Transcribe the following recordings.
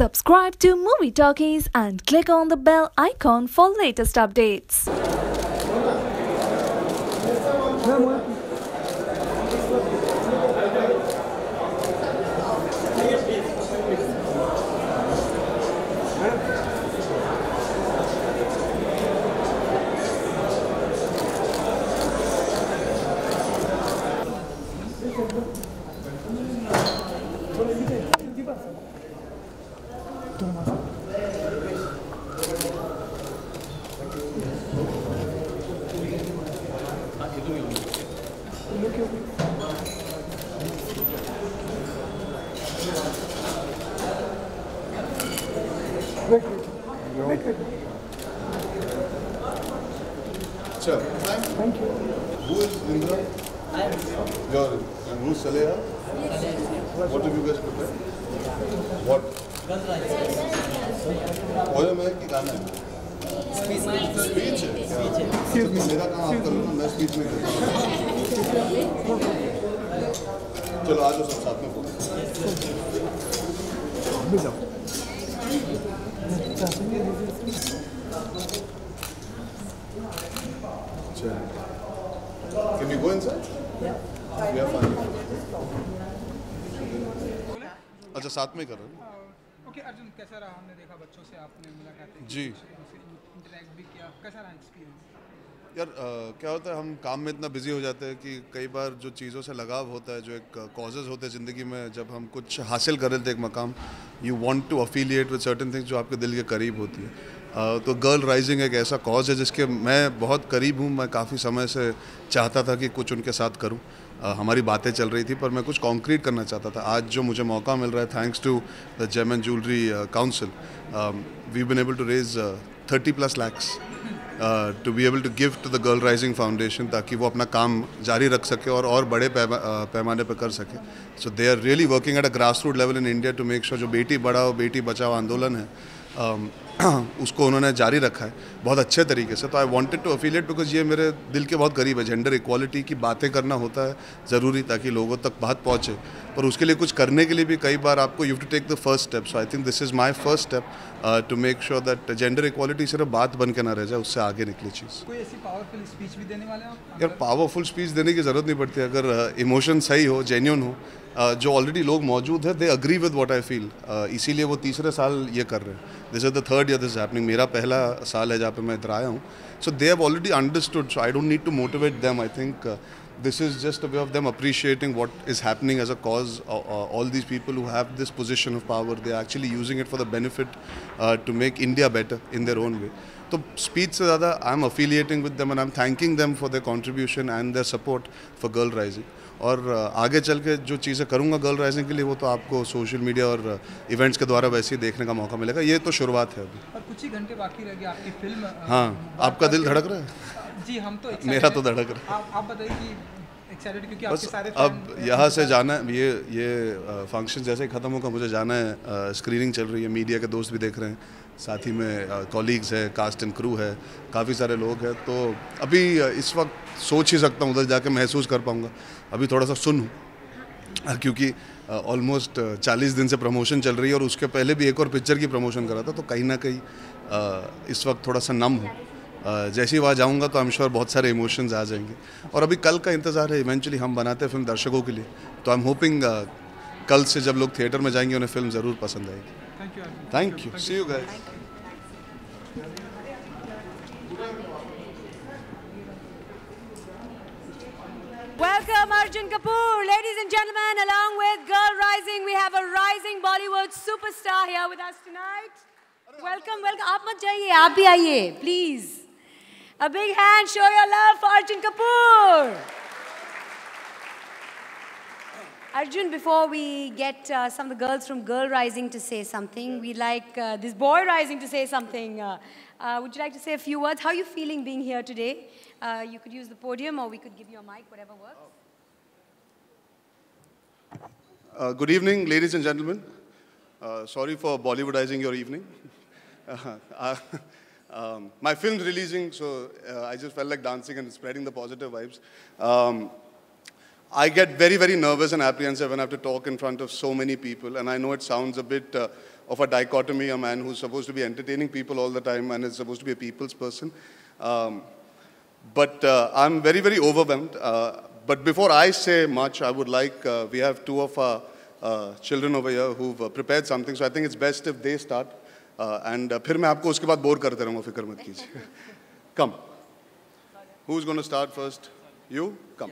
Subscribe to Movie Talkies and click on the bell icon for latest updates. Sure. Thank you. Who is Indra? I am. You're and who's Saleha? What have you guys prepared? What? Poem है कि गाना है? Speech है. Speech है. मेरा काम आप कर लो ना, मैं speech में करता हूँ. चलो आज सब साथ में बोलो. Can we go inside? Yeah. We are fine. अच्छा साथ में कर रहे हैं. ओके अर्जुन, कैसा रहा? हमने देखा बच्चों से आपने मुलाकातें जी. इंटरैक्ट भी किया, कैसा रहा एक्सपीरियंस? यार क्या होता है, हम काम में इतना बिजी हो जाते हैं कि कई बार जो चीज़ों से लगाव होता है, जो एक कॉजेज़ होते हैं ज़िंदगी में, जब हम कुछ हासिल कर रहे थे एक मकाम, you want to affiliate with certain things जो आपके दिल के करीब होती है. तो गर्ल राइजिंग एक ऐसा कॉज है जिसके मैं बहुत करीब हूँ. मैं काफ़ी समय से चाहता था कि कुछ उनके साथ करूँ. हमारी बातें चल रही थी पर मैं कुछ कॉन्क्रीट करना चाहता था. आज जो मुझे मौका मिल रहा है, thanks to the gem and jewellery council, we been able to raise 30+ lakhs to be able to give to the Girl Rising Foundation, ताकि वो अपना काम जारी रख सके और बड़े पैमाने पर कर सके. So they are really working at a grassroots level in India to make sure जो बेटी बढ़ाओ बेटी बचाओ आंदोलन है, उसको उन्होंने जारी रखा है बहुत अच्छे तरीके से. तो I wanted to affiliate because ये मेरे दिल के बहुत करीब है. जेंडर इक्वालिटी की बातें करना होता है ज़रूरी, ताकि लोगों तक बात पहुँचे, पर उसके लिए कुछ करने के लिए भी कई बार आपको you have to take the first step. So I think this is my first step to make sure that gender equality सिर्फ बात बन के ना रह जाए, उससे आगे निकली चीज़. कोई ऐसी पावरफुल स्पीच भी देने वाले हैं? यार पावरफुल स्पीच देने की ज़रूरत नहीं पड़ती अगर इमोशन सही हो, जेन्युइन हो. जो ऑलरेडी लोग मौजूद है, they agree with what I feel. इसीलिए वो तीसरे साल ये कर रहे हैं. This is the third year this is happening. मेरा पहला साल है जहाँ पे मैं इधर आया हूँ. So they have already understood. So I don't need to motivate them. I think this is just a way of them appreciating what is happening as a cause. All these people who have this position of power, they are actually using it for the benefit to make India better in their own way. So speech se zyada I'm affiliating with them and I'm thanking them for their contribution and their support for Girl Rising. और आगे चल के जो चीज़ें करूँगा girl rising के लिए, वो तो आपको सोशल मीडिया और इवेंट्स के द्वारा वैसे ही देखने का मौका मिलेगा. ये तो शुरुआत है अभी. और कुछ ही घंटे बाकी रह गए आपकी फिल्म. हाँ, आपका दिल धड़क रहा है? जी हम तो मेरा तो धड़क रहा है. आप बताइए कि एक्साइटेड क्योंकि बस आपके सारे अब यहाँ से जाना है. ये फंक्शन जैसे ही ख़त्म होगा मुझे जाना है. स्क्रीनिंग चल रही है, मीडिया के दोस्त भी देख रहे हैं, साथ ही में कॉलीग्स है, कास्ट एंड क्रू है, काफ़ी सारे लोग हैं. तो अभी इस वक्त सोच ही सकता हूँ, उधर जाके महसूस कर पाऊँगा. अभी थोड़ा सा सुन हूँ क्योंकि ऑलमोस्ट 40 दिन से प्रमोशन चल रही है और उसके पहले भी एक और पिक्चर की प्रमोशन करा था. तो कहीं ना कहीं इस वक्त थोड़ा सा नम हूँ. जैसे ही वहाँ जाऊँगा तो आई एम श्योर बहुत सारे इमोशंस आ जाएंगे. और अभी कल का इंतज़ार है. इवेंचुअली हम बनाते हैं फिल्म दर्शकों के लिए, तो आई एम होपिंग कल से जब लोग थिएटर में जाएंगे उन्हें फिल्म ज़रूर पसंद आएगी. Thank you. See you guys. Welcome Arjun Kapoor, ladies and gentlemen. Along with Girl Rising, we have a rising Bollywood superstar here with us tonight. Welcome, welcome. आप मत जाइए, आप भी आइए, please. A big hand, show your love for Arjun Kapoor. Arjun, before we get some of the girls from Girl Rising to say something, we'd like this boy rising to say something. Would you like to say a few words? How are you feeling being here today? You could use the podium or we could give you a mic, whatever works. Good evening, ladies and gentlemen. Sorry for Bollywoodizing your evening. My film's releasing, so I just felt like dancing and spreading the positive vibes. I get very, very nervous and apprehensive when I have to talk in front of so many people, and I know it sounds a bit of a dichotomy, a man who's supposed to be entertaining people all the time and is supposed to be a people's person. But I'm very, very overwhelmed. But before I say much, I would like, we have two of our children over here who've prepared something, so I think it's best if they start. And फिर मैं आपको उसके बाद bore करते रहूँगा, फिक्र मत कीजिए. Come. Who's going to start first? You? Come.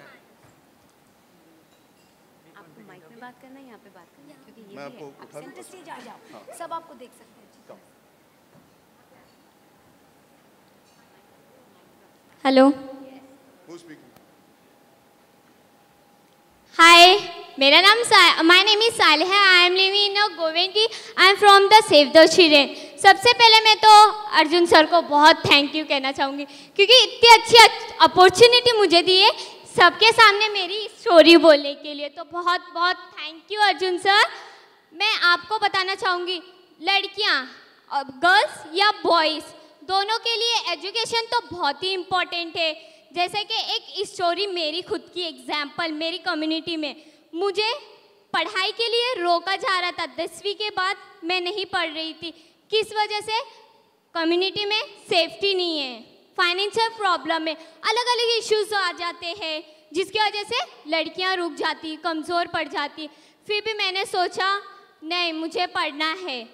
आपको माइक में बात करना है, यहाँ पे बात करना है, क्योंकि ये मैं भी है. आपको आप उठा सेंटर स्टेज आ जाओ, सब आपको देख सकते हैं. हेलो. Who's speaking? हाय, मेरा नाम my name is Saliha. I am living in Coventry. I am from the Save the Children. सबसे पहले मैं तो अर्जुन सर को बहुत थैंक यू कहना चाहूँगी, क्योंकि इतनी अच्छी अपॉर्चुनिटी मुझे दी है सबके सामने मेरी स्टोरी बोलने के लिए. तो बहुत बहुत थैंक यू अर्जुन सर. मैं आपको बताना चाहूँगी, लड़कियाँ, गर्ल्स या बॉयज़, दोनों के लिए एजुकेशन तो बहुत ही इम्पोर्टेंट है. जैसे कि एक स्टोरी मेरी खुद की एग्जाम्पल, मेरी कम्युनिटी में मुझे पढ़ाई के लिए रोका जा रहा था. 10वीं के बाद मैं नहीं पढ़ रही थी. किस वजह से? कम्युनिटी में सेफ्टी नहीं है, फाइनेंशियल प्रॉब्लम है, अलग अलग इश्यूज आ जाते हैं जिसकी वजह से लड़कियां रुक जाती, कमज़ोर पड़ जाती. फिर भी मैंने सोचा नहीं, मुझे पढ़ना है.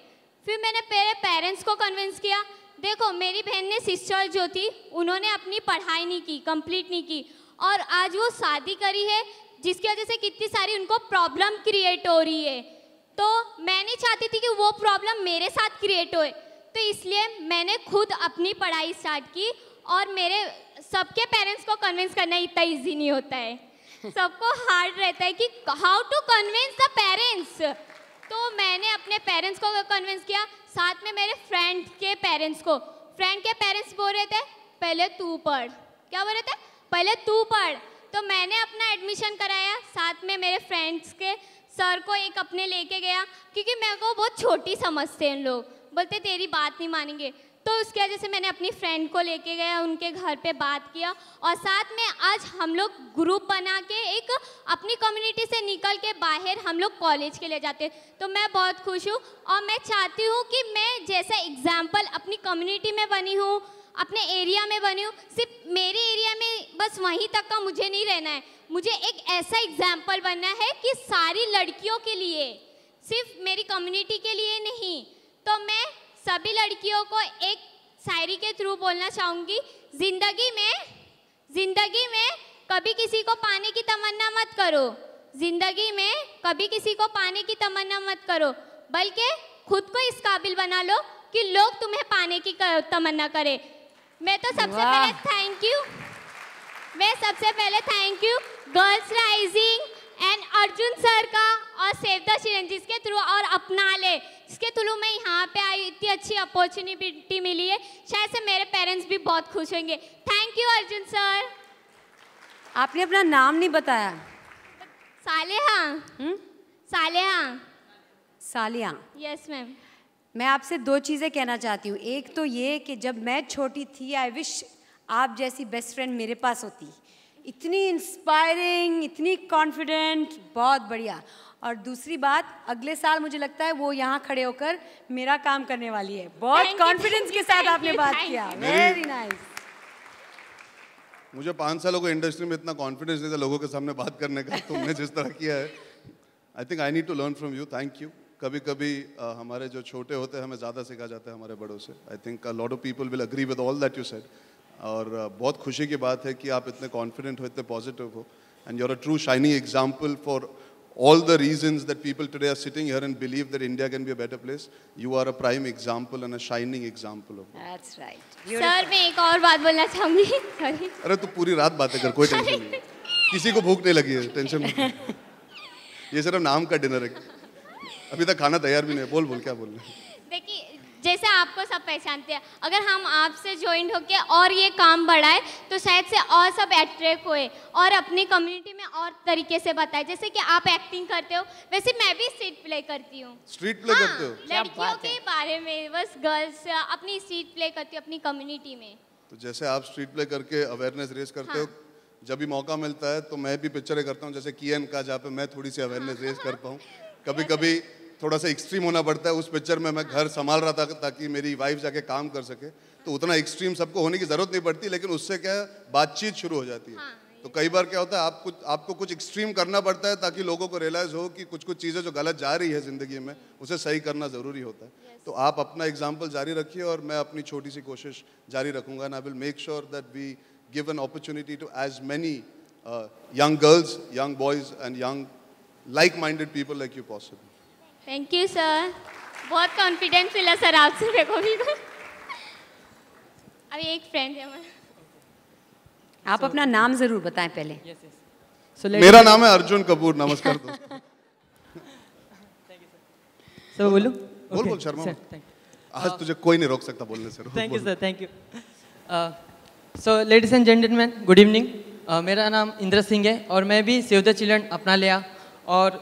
फिर मैंने मेरे पेरेंट्स को कन्विंस किया. देखो, मेरी बहन ने, सिस्टर जो थी, उन्होंने अपनी पढ़ाई नहीं की, कंप्लीट नहीं की, और आज वो शादी करी है जिसकी वजह से कितनी सारी उनको प्रॉब्लम क्रिएट हो रही है. तो मैं नहीं चाहती थी कि वो प्रॉब्लम मेरे साथ क्रिएट होए. तो इसलिए मैंने खुद अपनी पढ़ाई स्टार्ट की. और मेरे सबके पेरेंट्स को कन्विंस करना इतना ईजी नहीं होता है. सबको हार्ड रहता है कि how to convince the parents. तो मैंने अपने पेरेंट्स को कन्विंस किया, साथ में मेरे फ्रेंड के पेरेंट्स को. फ्रेंड के पेरेंट्स बोल रहे थे पहले तू पढ़. क्या बोल रहे थे? पहले तू पढ़. तो मैंने अपना एडमिशन कराया. साथ में मेरे फ्रेंड्स के सर को एक अपने लेके गया, क्योंकि मेरे को बहुत छोटी समझते हैं लोग, बोलते तेरी बात नहीं मानेंगे. तो उसकी वजह से मैंने अपनी फ्रेंड को लेके गया, उनके घर पे बात किया, और साथ में आज हम लोग ग्रुप बना के एक अपनी कम्युनिटी से निकल के बाहर हम लोग कॉलेज के लिए जाते. तो मैं बहुत खुश हूँ, और मैं चाहती हूँ कि मैं जैसा एग्जाम्पल अपनी कम्युनिटी में बनी हूँ, अपने एरिया में बनी हूँ, सिर्फ मेरे एरिया में बस वहीं तक का मुझे नहीं रहना है. मुझे एक ऐसा एग्जाम्पल बनना है कि सारी लड़कियों के लिए, सिर्फ मेरी कम्युनिटी के लिए नहीं. तो मैं सभी लड़कियों को एक शायरी के थ्रू बोलना चाहूँगी. जिंदगी में कभी किसी को पाने की तमन्ना मत करो. जिंदगी में कभी किसी को पाने की तमन्ना मत करो, बल्कि खुद को इस काबिल बना लो कि लोग तुम्हें पाने की तमन्ना करें. मैं तो सबसे पहले thank you girls rising and Arjun sir का, और सेव द चिल्ड्रन जिसके थ्रू, और अपना ले जिसके थ्रू मैं यहाँ पे आई. इतनी अच्छी अपॉर्चुनिटी मिली है, शायद से मेरे पेरेंट्स भी बहुत खुश होंगे. Thank you Arjun sir. आपने अपना नाम नहीं बताया. सालिया. Yes ma'am. मैं आपसे दो चीज़ें कहना चाहती हूँ. एक तो ये कि जब मैं छोटी थी, आई विश आप जैसी बेस्ट फ्रेंड मेरे पास होती. इतनी इंस्पायरिंग, इतनी कॉन्फिडेंट, बहुत बढ़िया. और दूसरी बात, अगले साल मुझे लगता है वो यहाँ खड़े होकर मेरा काम करने वाली है. बहुत कॉन्फिडेंस के साथ आपने बात किया. Very nice. मुझे 5 सालों को इंडस्ट्री में इतना कॉन्फिडेंस नहीं था लोगों के सामने बात करने का. तुमने जिस तरह किया है, I think I need to learn from you. Thank you. कभी कभी हमारे जो छोटे होते हैं हमें ज़्यादा सिखा जाता है हमारे बड़ों से. I think a lot of people will agree with all that you said. और बहुत खुशी की बात है कि आप इतने कॉन्फिडेंट हो, इतने पॉजिटिव हो, and you are a true shining example for all the reasons that people today are sitting here and believe that India can be a better place. You are a prime example and a shining example of that. That's right. Sir, मैं एक और बात बोलना चाहूँगी. Sorry. अरे तू पूरी रात बातें कर, कोई टेंशन नहीं. किसी को भूख नहीं लगी है, टेंशन नहीं. ये सिर्फ नाम का डिनर है, अभी तक खाना तैयार भी नहीं है. बोल क्या बोल रहे हैं. देखिए, जैसे आपको सब पहचानते हैं, अगर हम आपसे ज्वाइन होके और ये काम बढ़ाए तो शायद से और सब अट्रैक्ट हुए और अपनी कम्युनिटी में और तरीके से बताए. जैसे कि आप एक्टिंग करते हो, वैसे मैं भी स्ट्रीट प्ले करती हूँ. स्ट्रीट प्ले करते हो? लड़कियों के बारे में, बस गर्ल्स अपनी स्ट्रीट प्ले करती हूँ अपनी कम्युनिटी में. तो जैसे आप स्ट्रीट प्ले करके अवेयरनेस रेज करते हो, जब भी मौका मिलता है तो मैं भी पिक्चरें करता हूँ, जैसे कियन का, जहाँ पे मैं थोड़ी सी अवेयरनेस रेज करता हूँ. कभी कभी थोड़ा सा एक्सट्रीम होना पड़ता है। उस पिक्चर में मैं घर संभाल रहा था ताकि मेरी वाइफ जाके काम कर सके, तो उतना एक्सट्रीम सबको होने की ज़रूरत नहीं पड़ती, लेकिन उससे क्या है, बातचीत शुरू हो जाती है। तो कई बार क्या होता है, आपको कुछ एक्सट्रीम करना पड़ता है ताकि लोगों को रियलाइज़ हो कि कुछ चीज़ें जो गलत जा रही है ज़िंदगी में, उसे सही करना ज़रूरी होता है। तो आप अपना एग्जाम्पल जारी रखिए और मैं अपनी छोटी सी कोशिश जारी रखूँगा। And I will make sure that we give an opportunity to as many young girls, young boys and young like-minded people like you possible. Thank you sir, बहुत कॉन्फिडेंस मिला सर आपसे मेरे को भी। अभी एक फ्रेंड है हमारा। आप अपना नाम जरूर बताएं पहले। मेरा नाम है अर्जुन कपूर। नमस्कार दोस्तों। सर बोलो। बोल शर्मा, आज तुझे कोई नहीं रोक सकता बोलने से। Thank you sir, thank you. So ladies and gentleman, good evening. मेरा नाम इंद्र सिंह है और मैं भी सेव द चिल्ड्रन अपनालया और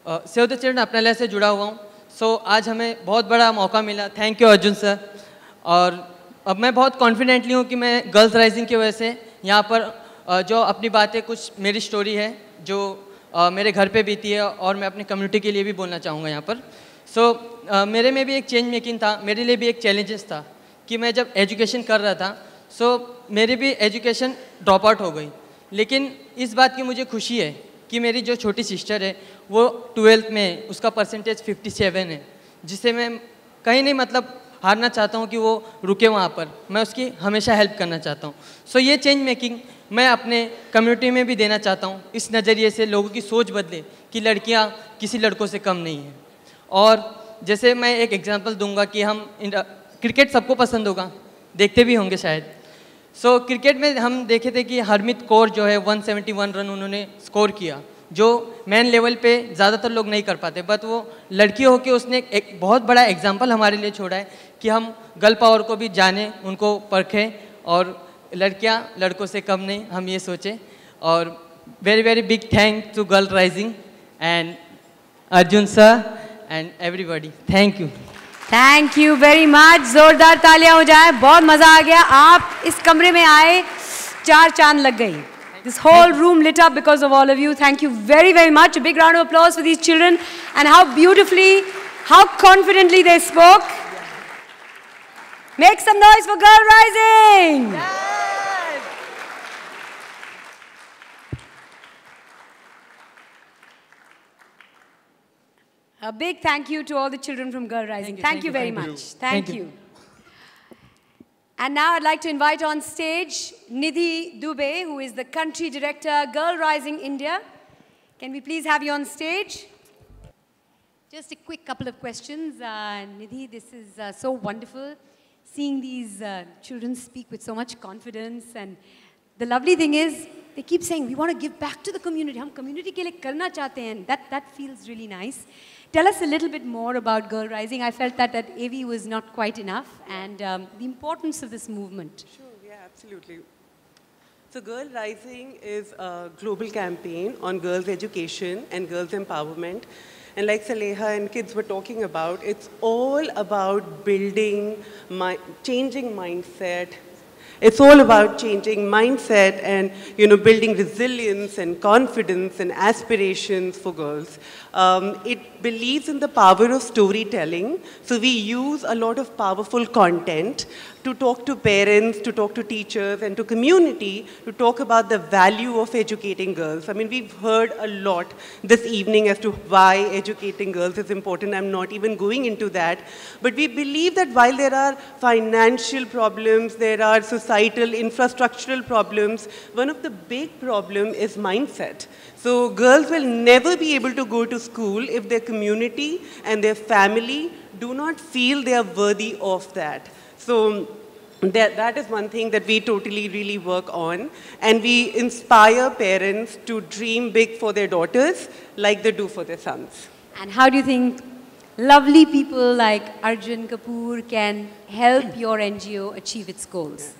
सेव द चिल्ड्रन अपनालया से जुड़ा हुआ हूँ। सो आज हमें बहुत बड़ा मौका मिला। Thank you Arjun sir. और अब मैं बहुत कॉन्फिडेंटली हूँ कि मैं गर्ल्स राइजिंग की वजह से यहाँ पर जो अपनी बातें, कुछ मेरी स्टोरी है जो मेरे घर पे बीती है और मैं अपनी कम्युनिटी के लिए भी बोलना चाहूँगा यहाँ पर। सो मेरे में भी एक चेंज मेकिंग था, मेरे लिए भी एक चैलेंजेस था कि मैं जब एजुकेशन कर रहा था, सो मेरी भी एजुकेशन ड्रॉप आउट हो गई। लेकिन इस बात की मुझे खुशी है कि मेरी जो छोटी सिस्टर है वो 12th में, उसका परसेंटेज 57 है, जिससे मैं कहीं नहीं मतलब हारना चाहता हूँ कि वो रुके वहाँ पर। मैं उसकी हमेशा हेल्प करना चाहता हूँ। सो ये चेंज मेकिंग मैं अपने कम्युनिटी में भी देना चाहता हूँ। इस नज़रिए से लोगों की सोच बदले कि लड़कियाँ किसी लड़कों से कम नहीं हैं। और जैसे मैं एक एग्जांपल दूंगा कि हम क्रिकेट सबको पसंद होगा, देखते भी होंगे शायद। सो क्रिकेट में हम देखे थे कि हरमीत कौर जो है 171 रन उन्होंने स्कोर किया, जो मैन लेवल पे ज़्यादातर लोग नहीं कर पाते, बट वो लड़की होकर उसने एक बहुत बड़ा एग्जांपल हमारे लिए छोड़ा है कि हम गर्ल पावर को भी जानें, उनको परखें और लड़कियां लड़कों से कम नहीं, हम ये सोचें। और very very big thank to Girl Rising and Arjun sir and everybody. Thank you. Thank you very much. जोरदार तालियां हो जाए, बहुत मजा आ गया। आप इस कमरे में आए, 4 चांद लग गई। This whole room lit up because of all of you. Thank you very, very much. A big round of applause for these children and how beautifully, how confidently they spoke. Make some noise for Girl Rising. A big thank you to all the children from Girl Rising. Thank you very much. Thank you. And now I'd like to invite on stage Nidhi Dubey, who is the country director, Girl Rising India. Can we please have you on stage? Just a quick couple of questions. Nidhi, this is so wonderful, seeing these children speak with so much confidence. And the lovely thing is, they keep saying, we want to give back to the community. Hum community ke liye karna chahte hain. That feels really nice. Tell us a little bit more about Girl Rising. I felt that at AV was not quite enough, and the importance of this movement. Sure, yeah, absolutely. So Girl Rising is a global campaign on girls' education and girls' empowerment. And like Saleha and kids were talking about, it's all about building, changing mindset. It's all about changing mindset and, building resilience and confidence and aspirations for girls. It believes in the power of storytelling. So we use a lot of powerful content to talk to parents, to talk to teachers, and to community to talk about the value of educating girls. I mean, we've heard a lot this evening as to why educating girls is important. I'm not even going into that. But we believe that while there are financial problems, there are societal, infrastructural problems, one of the big problems is mindset. So girls will never be able to go to school if their community and their family do not feel they are worthy of that. So that is one thing that we totally really work on. And we inspire parents to dream big for their daughters like they do for their sons. And how do you think lovely people like Arjun Kapoor can help your NGO achieve its goals?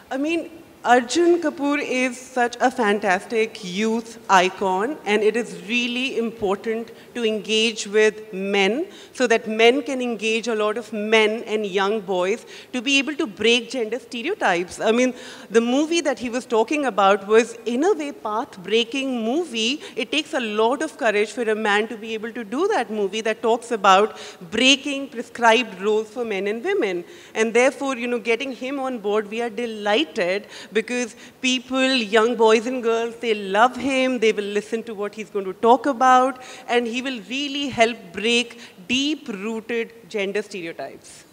I mean, Arjun Kapoor is such a fantastic youth icon, and it is really important to engage with men so that men can engage a lot of men and young boys to be able to break gender stereotypes. I mean, the movie that he was talking about was, in a way, path-breaking movie. It takes a lot of courage for a man to be able to do that movie that talks about breaking prescribed roles for men and women. And therefore, you know, getting him on board, we are delighted, because people, young boys and girls, they love him, they will listen to what he's going to talk about, and he will really help break deep-rooted gender stereotypes.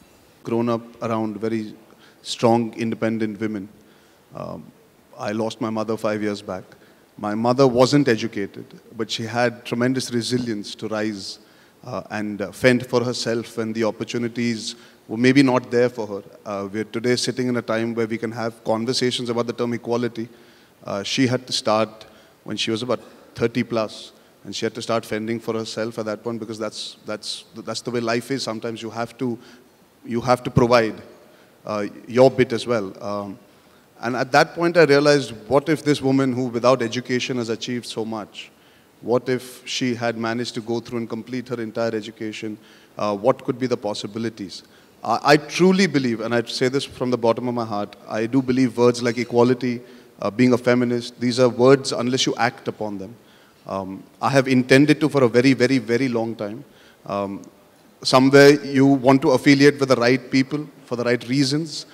Grown up around very strong, independent women. I lost my mother 5 years back. My mother wasn't educated, but she had tremendous resilience to rise and fend for herself when the opportunities were maybe not there for her. We're today sitting in a time where we can have conversations about the term equality. She had to start when she was about 30 plus, and she had to start fending for herself at that point, because that's the way life is. Sometimes you have to provide your bit as well. And at that point I realized, what if this woman who without education has achieved so much, what if she had managed to go through and complete her entire education? What could be the possibilities? I truly believe, and I say this from the bottom of my heart, I do believe words like equality, being a feminist, these are words unless you act upon them. I have intended to for a very, very, very long time. Somewhere you want to affiliate with the right people for the right reasons,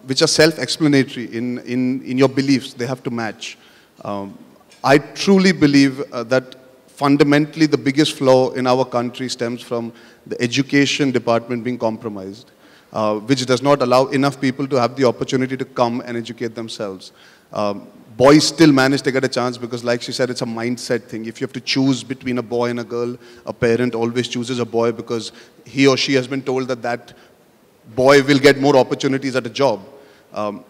which are self-explanatory in your beliefs. They have to match. I truly believe that fundamentally the biggest flaw in our country stems from the education department being compromised, which does not allow enough people to have the opportunity to come and educate themselves. Boys still manage to get a chance because, like she said, it's a mindset thing. If you have to choose between a boy and a girl, a parent always chooses a boy because he or she has been told that that boy will get more opportunities at a job.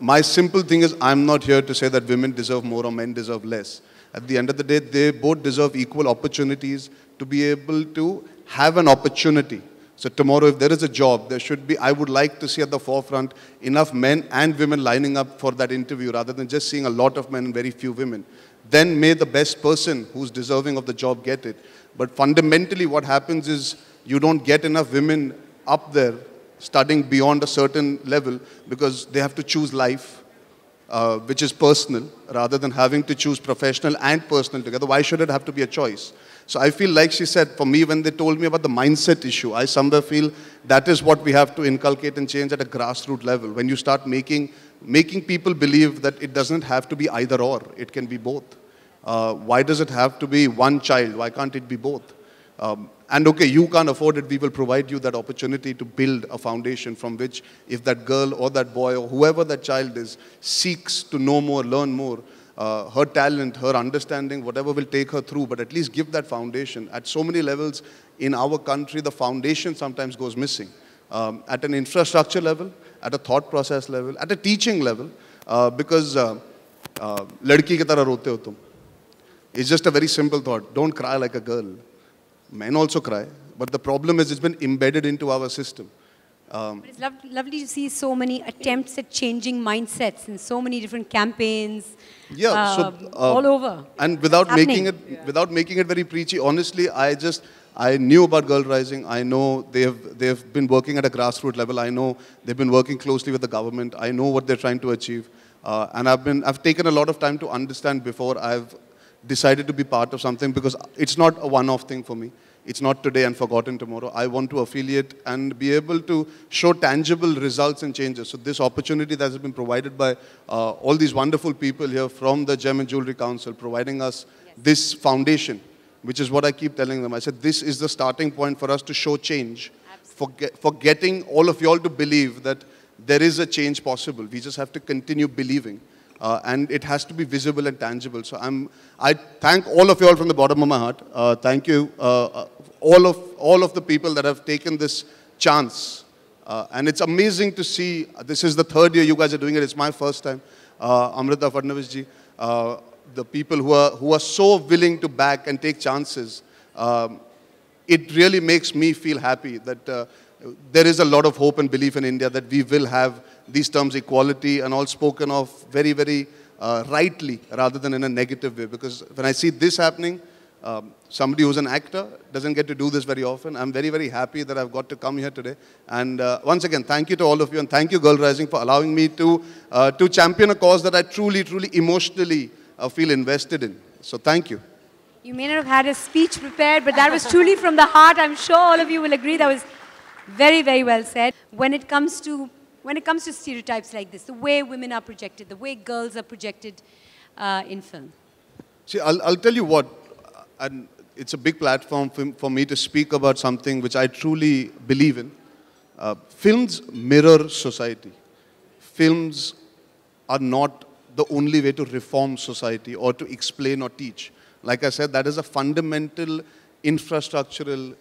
My simple thing is, I'm not here to say that women deserve more or men deserve less. At the end of the day, they both deserve equal opportunities to be able to have an opportunity. So tomorrow, if there is a job, there should be, I would like to see at the forefront enough men and women lining up for that interview rather than just seeing a lot of men and very few women. Then may the best person who's deserving of the job get it. But fundamentally what happens is you don't get enough women up there studying beyond a certain level because they have to choose life, which is personal, rather than having to choose professional and personal together. Why should it have to be a choice? So I feel, like she said, for me, when they told me about the mindset issue, I somewhere feel that is what we have to inculcate and change at a grassroots level. When you start making people believe that it doesn't have to be either or, it can be both. Why does it have to be one child? Why can't it be both? And okay, you can't afford it, we will provide you that opportunity to build a foundation from which, if that girl or that boy or whoever that child is seeks to know more, learn more, her talent, her understanding, whatever will take her through, but at least give that foundation. At so many levels in our country, the foundation sometimes goes missing. At an infrastructure level, at a thought process level, at a teaching level, because ladki ki tarah rote ho tum. It's just a very simple thought. Don't cry like a girl. Men also cry, but the problem is it's been embedded into our system. But it's lovely to see so many attempts at changing mindsets and so many different campaigns. Yeah, all over. And without making it very preachy, honestly, I knew about Girl Rising. I know they've been working at a grassroots level. I know they've been working closely with the government. I know what they're trying to achieve, and I've taken a lot of time to understand before I've decided to be part of something, because it's not a one-off thing for me. It's not today and forgotten tomorrow. I want to affiliate and be able to show tangible results and changes. So this opportunity that has been provided by all these wonderful people here from the Gem and Jewelry Council, providing us this foundation, which is what I keep telling them. I said, this is the starting point for us to show change, for getting all of y'all to believe that there is a change possible. We just have to continue believing. And it has to be visible and tangible. So I thank all of you all from the bottom of my heart. Thank you, all of the people that have taken this chance. And it's amazing to see. This is the third year you guys are doing it. It's my first time. Amrita Fadnavis ji, the people who are so willing to back and take chances. It really makes me feel happy that there is a lot of hope and belief in India that we will have these terms equality and all spoken of very, very rightly rather than in a negative way. Because when I see this happening, somebody who's an actor doesn't get to do this very often. I'm very, very happy that I've got to come here today. And once again, thank you to all of you, and thank you, Girl Rising, for allowing me to champion a cause that I truly, truly emotionally feel invested in. So thank you. You may not have had a speech prepared, but that was truly from the heart. I'm sure all of you will agree that was very, very well said. When it comes to stereotypes like this, the way women are projected, the way girls are projected in film. See, I'll tell you what, and it's a big platform for me to speak about something which I truly believe in. Films mirror society. Films are not the only way to reform society or to explain or teach. Like I said, that is a fundamental, infrastructural,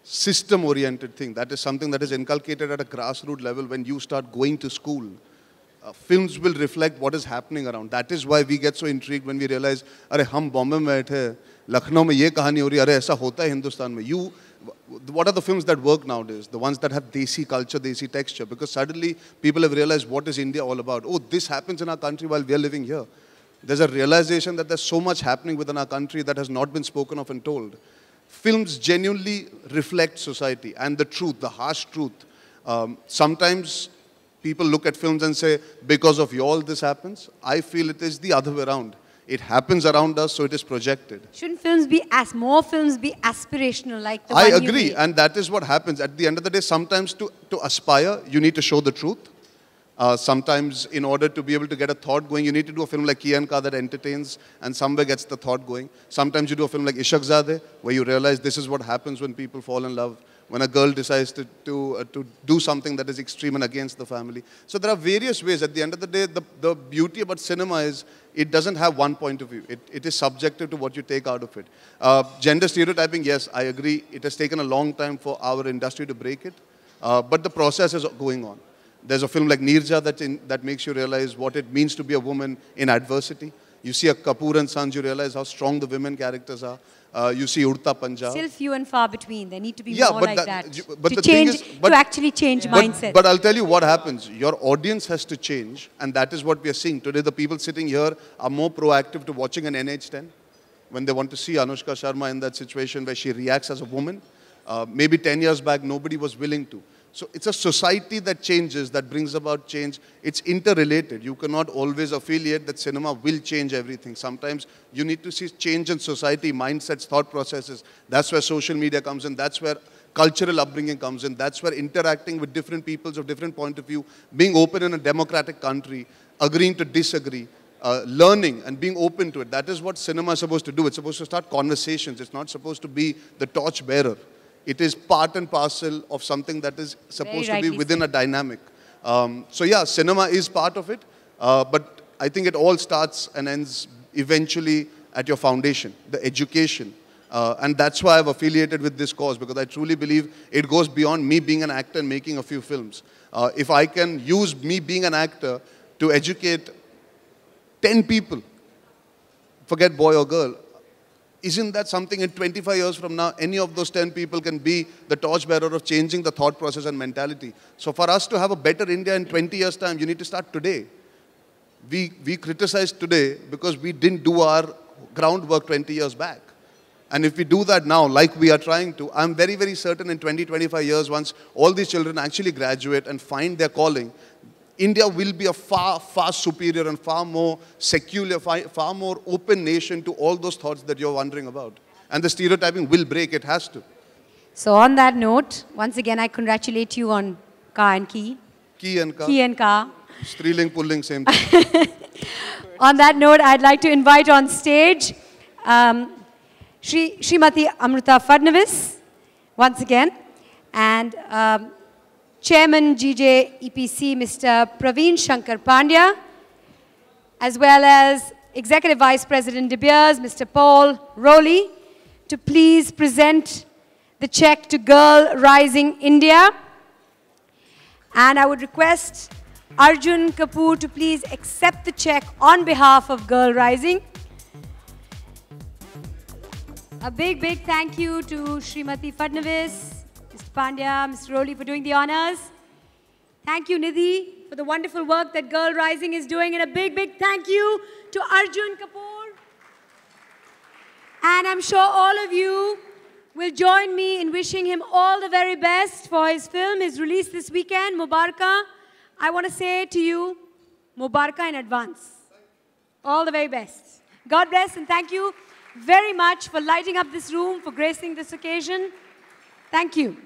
system-oriented thing. That is something that is inculcated at a grassroots level when you start going to school. Films will reflect what is happening around. That is why we get so intrigued when we realize, अरे हम बॉम्बे में बैठे हैं, लखनऊ में ये कहानी हो रही है, अरे ऐसा होता है हिंदुस्तान में. What are the films that work nowadays? The ones that have desi culture, desi texture. Because suddenly people have realized what is India all about. Oh, this happens in our country while we are living here. There's a realization that there's so much happening within our country that has not been spoken of and told. Films genuinely reflect society and the truth, the harsh truth. Sometimes people look at films and say, because of you all this happens. I feel it is the other way around. It happens around us, so it is projected. Shouldn't films be, more films be aspirational like the I one you agree, made? and that is what happens. At the end of the day, sometimes to aspire, you need to show the truth. Sometimes, in order to be able to get a thought going, you need to do a film like Ki and Ka that entertains and somewhere gets the thought going. Sometimes you do a film like Ishq Zadeh, where you realize this is what happens when people fall in love, when a girl decides to do something that is extreme and against the family. So there are various ways. At the end of the day, the beauty about cinema is it doesn't have one point of view. It is subjective to what you take out of it. Gender stereotyping, yes, I agree. It has taken a long time for our industry to break it. But the process is going on. There's a film like Neerja that makes you realize what it means to be a woman in adversity. You see a Kapoor and Sons, you realize how strong the women characters are. You see Udta Punjab. Still few and far between. There need to be more like that. But to the change, thing is, to actually change mindset. But I'll tell you what happens. Your audience has to change, and that is what we are seeing. Today, the people sitting here are more proactive to watching an NH10 when they want to see Anushka Sharma in that situation where she reacts as a woman. Maybe 10 years back, nobody was willing to. So it's a society that changes, that brings about change. It's interrelated. You cannot always affiliate that cinema will change everything. Sometimes you need to see change in society, mindsets, thought processes. That's where social media comes in. That's where cultural upbringing comes in. That's where interacting with different peoples of different point of view, being open in a democratic country, agreeing to disagree, learning and being open to it. That is what cinema is supposed to do. It's supposed to start conversations. It's not supposed to be the torch bearer. It is part and parcel of something that is supposed to be within a dynamic. So yeah, cinema is part of it, but I think it all starts and ends eventually at your foundation, the education. And that's why I've affiliated with this cause, because I truly believe it goes beyond me being an actor and making a few films. If I can use me being an actor to educate 10 people, forget boy or girl, isn't that something in 25 years from now, any of those 10 people can be the torchbearer of changing the thought process and mentality? So for us to have a better India in 20 years' time, you need to start today. We criticize today because we didn't do our groundwork 20 years back. And if we do that now, like we are trying to, I'm very, very certain in 20, 25 years, once all these children actually graduate and find their calling, India will be a far, far superior and far more secular, far more open nation to all those thoughts that you're wondering about. And the stereotyping will break, it has to. So on that note, once again, I congratulate you on Ka and Ki. Ki and Ka. Ki and Ka. Striling, pulling, same thing. On that note, I'd like to invite on stage Srimati Amruta Fadnavis, once again, and Chairman GJ EPC, Mr. Praveen Shankar Pandya, as well as Executive Vice President De Beers, Mr. Paul Rowley, to please present the check to Girl Rising India. And I would request Arjun Kapoor to please accept the check on behalf of Girl Rising. A big, big thank you to Srimati Fadnavis, Mr. Pandya, Mr. Roli for doing the honors. Thank you, Nidhi, for the wonderful work that Girl Rising is doing. And a big, big thank you to Arjun Kapoor. And I'm sure all of you will join me in wishing him all the very best for his film, his release this weekend, Mubaraka. I want to say to you, Mubaraka in advance. All the very best. God bless and thank you very much for lighting up this room, for gracing this occasion. Thank you.